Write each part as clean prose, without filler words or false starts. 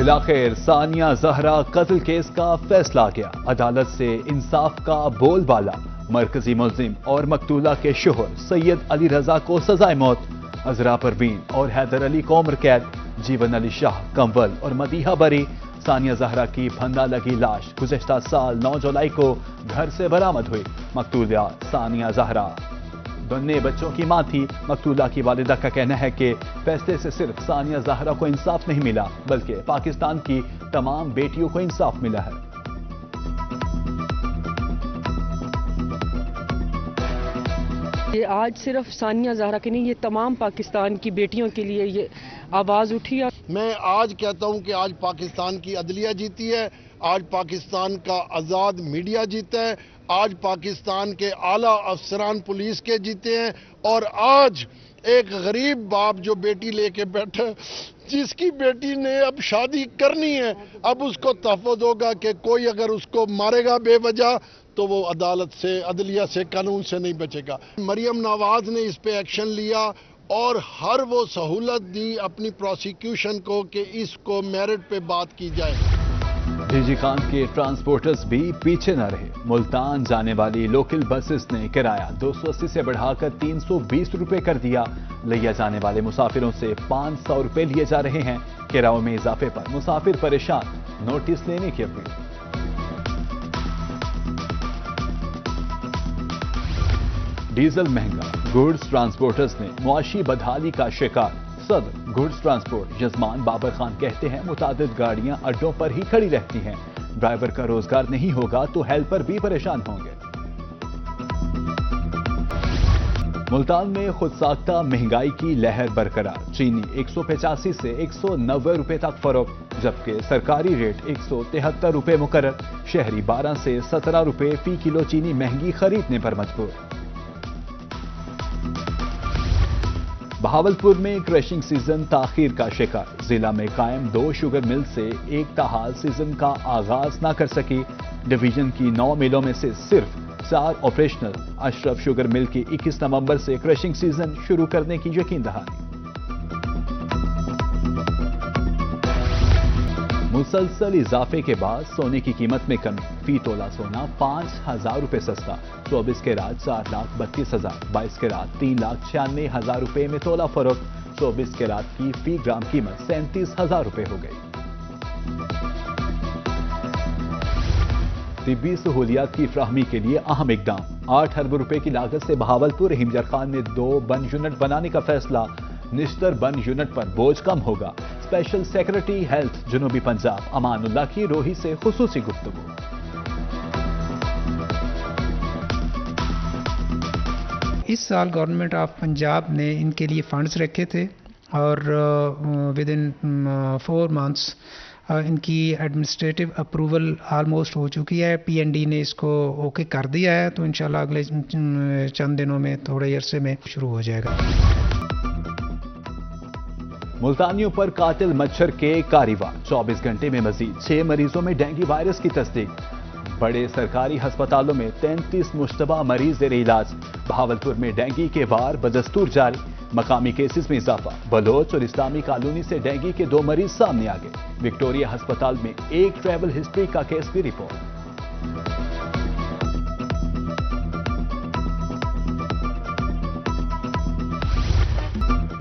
بالآخر ثانیہ زہرا قتل کیس کا فیصلہ آ گیا۔ عدالت سے انصاف کا بول بالا۔ مرکزی ملزم اور مقتولہ کے شوہر سید علی رضا کو سزائے موت، عذرا پروین اور حیدر علی کو عمر قید، جیون علی شاہ، کنول اور مدیحہ بری۔ ثانیہ زہرا کی پھندا لگی لاش گزشتہ سال 9 جولائی کو گھر سے برآمد ہوئی۔ مقتولہ ثانیہ زہرا دونوں بچوں کی ماں تھی۔ مقتولہ کی والدہ کا کہنا ہے کہ فیصلے سے صرف ثانیہ زہرا کو انصاف نہیں ملا بلکہ پاکستان کی تمام بیٹیوں کو انصاف ملا ہے۔ یہ آج صرف ثانیہ زہرا کے نہیں، یہ تمام پاکستان کی بیٹیوں کے لیے یہ آواز اٹھی ہے۔ میں آج کہتا ہوں کہ آج پاکستان کی عدلیہ جیتی ہے، آج پاکستان کا آزاد میڈیا جیتا ہے، آج پاکستان کے اعلیٰ افسران پولیس کے جیتے ہیں، اور آج ایک غریب باپ جو بیٹی لے کے بیٹھا، جس کی بیٹی نے اب شادی کرنی ہے، اب اس کو تحفظ ہوگا کہ کوئی اگر اس کو مارے گا بے وجہ تو وہ عدالت سے، عدلیہ سے، قانون سے نہیں بچے گا۔ مریم نواز نے اس پہ ایکشن لیا اور ہر وہ سہولت دی اپنی پروسیکیوشن کو کہ اس کو میرٹ پہ بات کی جائے۔ ڈی جی خان کے ٹرانسپورٹرز بھی پیچھے نہ رہے۔ ملتان جانے والی لوکل بسز نے کرایہ 280 سے بڑھا کر 320 روپے کر دیا۔ لیا جانے والے مسافروں سے 500 روپے لیے جا رہے ہیں۔ کرایوں میں اضافے پر مسافر پریشان، نوٹس لینے کی اپیل۔ ڈیزل مہنگا، گوڈز ٹرانسپورٹرز نے معاشی بدحالی کا شکار۔ صدر گوڈز ٹرانسپورٹ یزمان بابر خان کہتے ہیں متعدد گاڑیاں اڈوں پر ہی کھڑی رہتی ہیں، ڈرائیور کا روزگار نہیں ہوگا تو ہیلپر بھی پریشان ہوں گے۔ ملتان میں خود ساختہ مہنگائی کی لہر برقرار۔ چینی 185 سے 190 روپے تک فروخت، جبکہ سرکاری ریٹ 173 روپے مقرر۔ شہری 12 سے 17 روپے فی کلو چینی مہنگی خریدنے پر مجبور۔ بہاولپور میں کریشنگ سیزن تاخیر کا شکار۔ ضلع میں قائم 2 شوگر مل سے ایک تاحال سیزن کا آغاز نہ کر سکی۔ ڈویژن کی 9 ملوں میں سے صرف 4 آپریشنل۔ اشرف شوگر مل کی 21 نومبر سے کریشنگ سیزن شروع کرنے کی یقین دہانی۔ مسلسل اضافے کے بعد سونے کی قیمت میں کمی۔ فی تولہ سونا 5,000 روپے سستا۔ 24 کیرات 4,32,000، 22 کیرات 3,96,000 روپے میں تولہ فروخت۔ 24 کیرات کی فی گرام قیمت 37,000 روپے ہو گئی۔ طبی سہولیات کی فراہمی کے لیے اہم اقدام۔ 8 ارب روپے کی لاگت سے بہاولپور رحیم جر خان میں 2 بند یونٹ بنانے کا فیصلہ۔ نشتر بند یونٹ پر بوجھ کم ہوگا۔ اسپیشل سیکرٹری ہیلتھ جنوبی پنجاب امان اللہ کی روحی سے خصوصی گفتگو۔ اس سال گورنمنٹ آف پنجاب نے ان کے لیے فنڈز رکھے تھے اور ود ان 4 months ان کی ایڈمنسٹریٹو اپروول آلموسٹ ہو چکی ہے۔ پی این ڈی نے اس کو اوکے کر دیا ہے، تو انشاءاللہ اگلے چند دنوں میں، تھوڑے عرصے میں شروع ہو جائے گا۔ ملتانیوں پر قاتل مچھر کے کاریواں۔ 24 گھنٹے میں مزید 6 مریضوں میں ڈینگی وائرس کی تصدیق۔ بڑے سرکاری ہسپتالوں میں 33 مشتبہ مریض زیر علاج۔ بہاولپور میں ڈینگی کے وار بدستور جاری۔ مقامی کیسز میں اضافہ۔ بلوچ اور اسلامی کالونی سے ڈینگی کے 2 مریض سامنے آ گئے۔ وکٹوریہ ہسپتال میں ایک ٹریول ہسٹری کا کیس بھی رپورٹ۔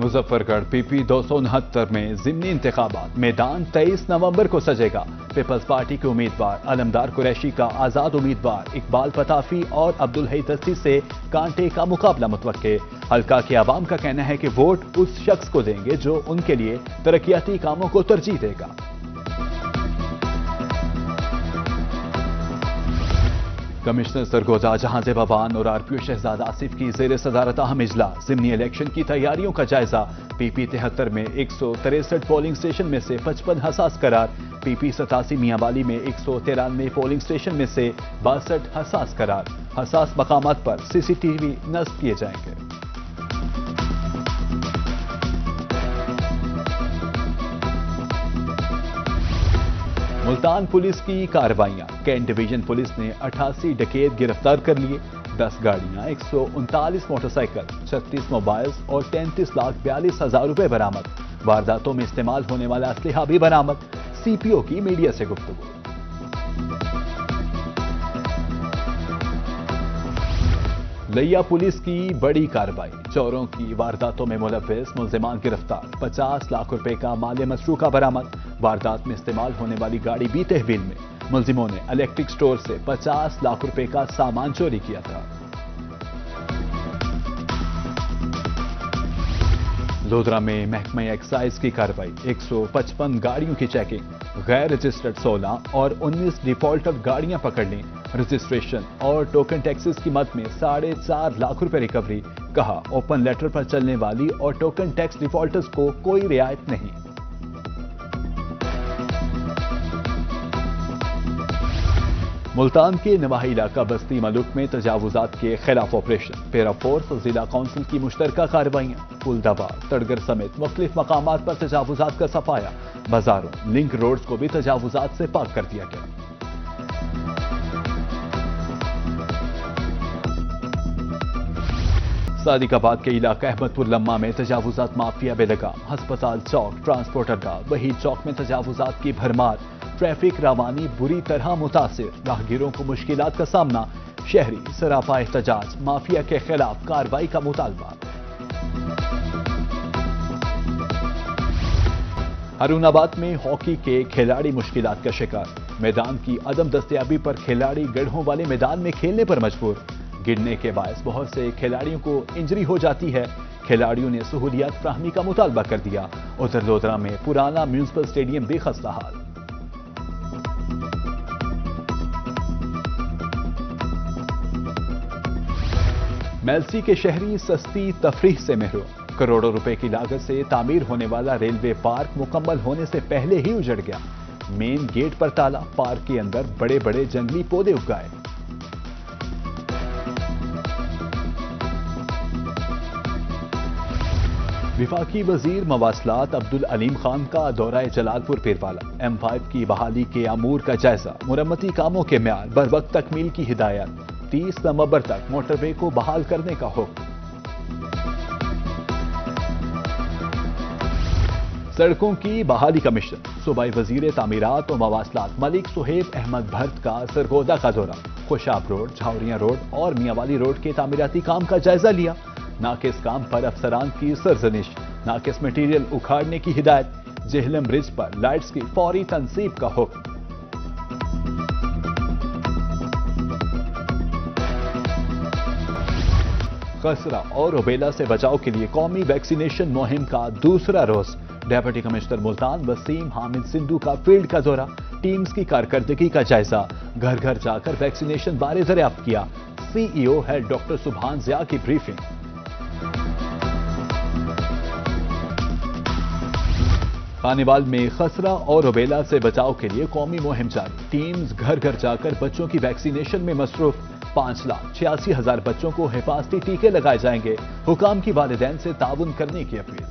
مظفر گڑھ پی پی 269 میں ضمنی انتخابات۔ میدان 23 نومبر کو سجے گا۔ پیپلز پارٹی کے امیدوار علمدار قریشی کا آزاد امیدوار اقبال پتافی اور عبدالحی دستی سے کانٹے کا مقابلہ متوقع۔ حلقہ کے عوام کا کہنا ہے کہ ووٹ اس شخص کو دیں گے جو ان کے لیے ترقیاتی کاموں کو ترجیح دے گا۔ کمشنر سرگودا جہاں زیب بابان اور آر پی او شہزاد آصف کی زیر صدارت اہم اجلاس۔ ضمنی الیکشن کی تیاریوں کا جائزہ۔ پی پی 73 میں 163 پولنگ اسٹیشن میں سے 55 حساس قرار۔ پی پی 87 میاں والی میں 193 پولنگ اسٹیشن میں سے 62 حساس قرار۔ حساس مقامات پر سی سی ٹی وی نصب کیے جائیں گے۔ ملتان پولیس کی کارروائیاں۔ کینٹ ڈویژن پولیس نے 88 ڈکیت گرفتار کر لیے۔ 10 گاڑیاں، 139 موٹر سائیکل، 36 موبائلز اور 33,42,000 روپے برآمد۔ وارداتوں میں استعمال ہونے والا اسلحہ بھی برآمد۔ CPO की मीडिया से गुफ्तगू। लिया पुलिस की बड़ी कार्रवाई, चोरों की वारदातों में मुलव्विस मुल्जिमान गिरफ्तार, 50 लाख रुपए का माल मसरूका बरामद। वारदात में इस्तेमाल होने वाली गाड़ी भी तहवील में। मुल्जिमों ने इलेक्ट्रिक स्टोर से 50 लाख रुपए का सामान चोरी किया था। लोधरा में महकमा एक्साइज की कार्रवाई, 155 गाड़ियों की चेकिंग, गैर रजिस्टर्ड 16 और 19 डिफॉल्टर गाड़ियां पकड़ ली। रजिस्ट्रेशन और टोकन टैक्सेस की मद में 4.5 लाख रुपए रिकवरी। कहा, ओपन लेटर पर चलने वाली और टोकन टैक्स डिफॉल्टर्स को कोई रियायत नहीं। मुल्तान के नवाही इलाका बस्ती मलुक में तजावुजात के खिलाफ ऑपरेशन, पैरा फोर्स और जिला काउंसिल की मुश्तरका कार्रवाइयां। फुलदाबाद, तड़गर समेत मुख्तलिफ मकामात पर तजावुजात का सफाया। बाजारों, लिंक रोड्स को भी तजावुजात से पाक कर दिया गया। सादिकाबाद के इलाका अहमदपुर लम्मा में तजावुजात माफिया बेलगाम। हस्पताल चौक, ट्रांसपोर्ट अड्डा, वही चौक में तजावुजात की भरमार। ट्रैफिक रवानी बुरी तरह मुतासिर, राहगीरों को मुश्किलात का सामना। शहरी सरापा एहतजाज, माफिया के खिलाफ कार्रवाई का मुतालबा। हारूनाबाद में हॉकी के खिलाड़ी मुश्किलात का शिकार, मैदान की अदम दस्तयाबी पर खिलाड़ी गढ़ों वाले मैदान में खेलने पर मजबूर। गिरने के बायस बहुत से खिलाड़ियों को इंजरी हो जाती है। खिलाड़ियों ने सहूलियात फ्राहमी का मुतालबा कर दिया। उधर लोधरा में पुराना म्यूनिसिपल स्टेडियम भी खस्ता हाल। मेलसी के शहरी सस्ती तफरीह से महरूम, करोड़ों रुपए की लागत से तामीर होने वाला रेलवे पार्क मुकम्मल होने से पहले ही उजड़ गया। मेन गेट पर ताला, पार्क के अंदर बड़े बड़े जंगली पौधे उगाए। विफाकी वजीर मवासलात अब्दुल अलीम खान का दौरा जलालपुर पीरवाला, M5 की बहाली के अमूर का जायजा, मुरम्मती कामों के म्यार बरवक्त तकमील की हिदायत। 30 नवंबर तक मोटरवे को बहाल करने का हुक्म। सड़कों की बहाली का मिशन, सूबाई वजीर तामीरात और मवासलात मलिक सुहेब अहमद भट्ट का सरगोदा का दौरा, खुशाब रोड, झावरिया रोड और मियांवाली रोड के तामीराती काम का जायजा लिया। नाकिस काम पर अफसरान की सरजनिश, नाकिस मटीरियल उखाड़ने की हिदायत। जेहलम ब्रिज पर लाइट्स की फौरी तनसीब का हुक्म। खसरा और रुबेला से बचाव के लिए कौमी वैक्सीनेशन मुहिम का दूसरा रोज। डेप्यूटी कमिश्नर मुल्तान वसीम हामिद सिंधु का फील्ड का दौरा, टीम्स की कारकर्दगी का जायजा, घर घर जाकर वैक्सीनेशन बारे दरियाफ्त किया। CEO है डॉक्टर सुभान जिया की ब्रीफिंग। खानेवाल में खसरा और रुबेला से बचाव के लिए कौमी मुहिम जारी, टीम्स घर घर जाकर बच्चों की वैक्सीनेशन में मसरूफ। 5,86,000 बच्चों को हिफाजती टीके लगाए जाएंगे। हुकाम की वालिदैन से ताउन करने की अपील।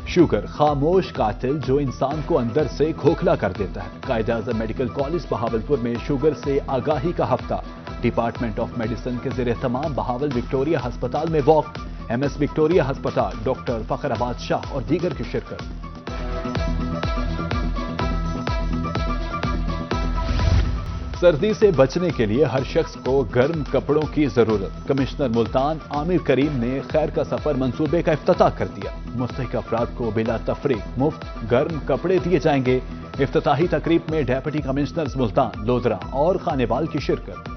शुगर खामोश कातिल जो इंसान को अंदर से खोखला कर देता है। कायद-ए-आज़म मेडिकल कॉलेज बहावलपुर में शुगर से आगाही का हफ्ता, डिपार्टमेंट ऑफ मेडिसिन के ज़ेर तमाम बहावल विक्टोरिया अस्पताल में वॉक, MS विक्टोरिया अस्पताल, डॉक्टर फखराबाद शाह और दीगर की शिरकत। सर्दी से बचने के लिए हर शख्स को गर्म कपड़ों की जरूरत। कमिश्नर मुल्तान आमिर करीम ने खैर का सफर मंसूबे का इफ्तिताह कर दिया। मुस्तहिक अफराद को बिला तफरीक मुफ्त गर्म कपड़े दिए जाएंगे। इफ्तिताही तकरीब में डेप्यूटी कमिश्नर्स मुल्तान, लोधरा और खानेवाल की शिरकत।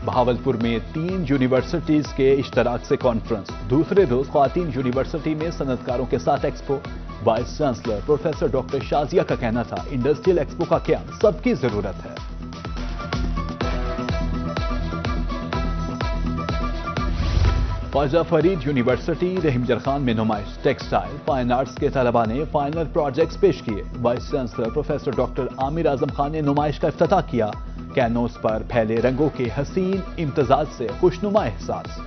बहावलपुर में 3 यूनिवर्सिटीज के इश्तराक से कॉन्फ्रेंस, दूसरे रोज ख्वातीन यूनिवर्सिटी में सनतकारों के साथ expo. Vice chancellor professor doctor Shazia का कहना था, इंडस्ट्रियल एक्सपो का क्या सबकी जरूरत है। ख्वाजा फरीद यूनिवर्सिटी रहीमजर खान में नुमाइश, टेक्सटाइल फाइन आर्ट्स के तलबा ने फाइनल प्रोजेक्ट्स पेश किए। Vice chancellor professor doctor Amir Azam Khan ने नुमाइश का इफ्तिताह किया। कैनोस पर फैले रंगों के हसीन इम्तजाज से खुशनुमा एहसास।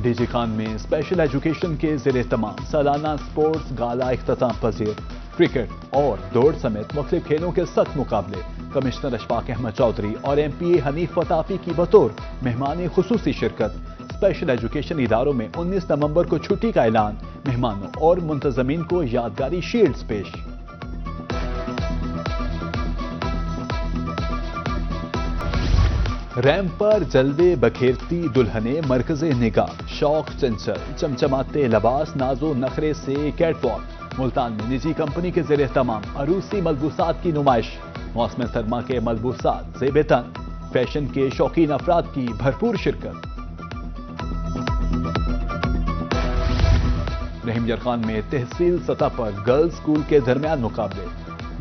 डीजी खान में स्पेशल एजुकेशन के ज़ेर तमाम सालाना स्पोर्ट्स गाला इख्तिताम पजीर। क्रिकेट और दौड़ समेत मुख्तलिफ खेलों के सख्त मुकाबले। कमिश्नर अशफाक अहमद चौधरी और MPA हनीफ फताफी की बतौर मेहमान खुसूसी शिरकत। स्पेशल एजुकेशन इदारों में 19 नवंबर को छुट्टी का ऐलान। मेहमानों और मुंतजमीन को यादगारी शील्ड्स पेश। रैंप पर जलवे बखेरती दुल्हने मरकज़े निगाह, शौक चंचल चमचमाते लबास नाजो नखरे से कैटवॉक। मुल्तान में निजी कंपनी के ज़ेरे तमाम अरूसी मलबूसात की नुमाइश। मौसम सरमा के मलबूसात ज़ेब-ए-तन, फैशन के शौकीन अफराद की भरपूर शिरकत। रहीम यरखान में तहसील सतह पर गर्ल्स स्कूल के दरमियान मुकाबले।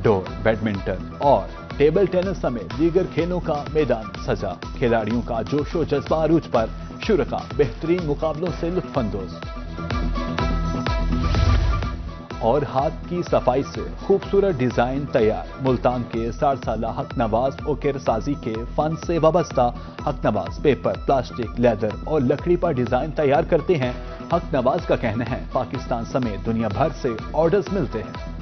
डोर, बैडमिंटन और टेबल टेनिस समेत दीगर खेलों का मैदान सजा। खिलाड़ियों का जोशो जज्बा अरूज पर, शुरका बेहतरीन मुकाबलों से लुत्फानंदोज। और हाथ की सफाई से खूबसूरत डिजाइन तैयार। मुल्तान के 60 साला हक नवाज ओकेर साजी के फन से वाबस्ता हक नवाज पेपर, प्लास्टिक, लेदर और लकड़ी पर डिजाइन तैयार करते हैं। हक नवाज का कहना है पाकिस्तान समेत दुनिया भर से ऑर्डर्स मिलते हैं।